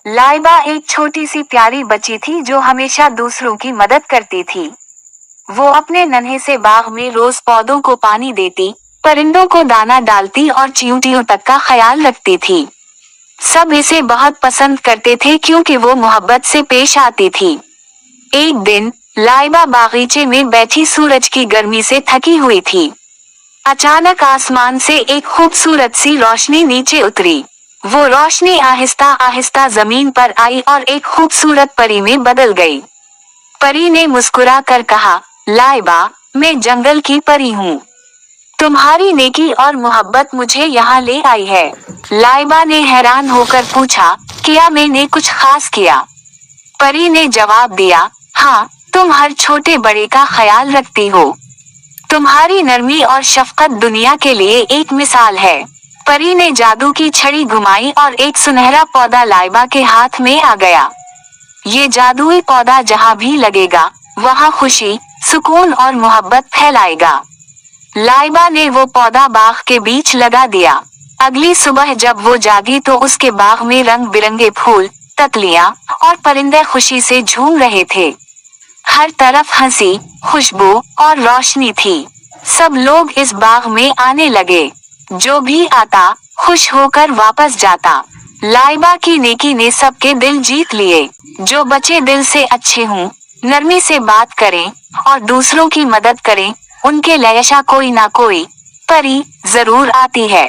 लाइबा एक छोटी सी प्यारी बच्ची थी जो हमेशा दूसरों की मदद करती थी। वो अपने नन्हे से बाग में रोज पौधों को पानी देती, परिंदों को दाना डालती और चींटियों तक का ख्याल रखती थी। सब इसे बहुत पसंद करते थे क्योंकि वो मोहब्बत से पेश आती थी। एक दिन लाइबा बागीचे में बैठी सूरज की गर्मी से थकी हुई थी। अचानक आसमान से एक खूबसूरत सी रोशनी नीचे उतरी। वो रोशनी आहिस्ता आहिस्ता जमीन पर आई और एक खूबसूरत परी में बदल गई। परी ने मुस्कुरा कर कहा, लाइबा, मैं जंगल की परी हूँ। तुम्हारी नेकी और मोहब्बत मुझे यहाँ ले आई है। लाइबा ने हैरान होकर पूछा, क्या मैंने कुछ खास किया? परी ने जवाब दिया, हाँ, तुम हर छोटे बड़े का ख्याल रखती हो। तुम्हारी नरमी और शफकत दुनिया के लिए एक मिसाल है। परी ने जादू की छड़ी घुमाई और एक सुनहरा पौधा लाइबा के हाथ में आ गया। ये जादुई पौधा जहाँ भी लगेगा, वहाँ खुशी, सुकून और मोहब्बत फैलाएगा। लाइबा ने वो पौधा बाग के बीच लगा दिया। अगली सुबह जब वो जागी तो उसके बाग में रंग बिरंगे फूल, तितलियां और परिंदे खुशी से झूम रहे थे। हर तरफ हंसी, खुशबू और रोशनी थी। सब लोग इस बाग में आने लगे। जो भी आता, खुश होकर वापस जाता। लाइबा की नेकी ने सबके दिल जीत लिए। जो बच्चे दिल से अच्छे हों, नरमी से बात करें और दूसरों की मदद करें, उनके लिए कोई ना कोई परी जरूर आती है।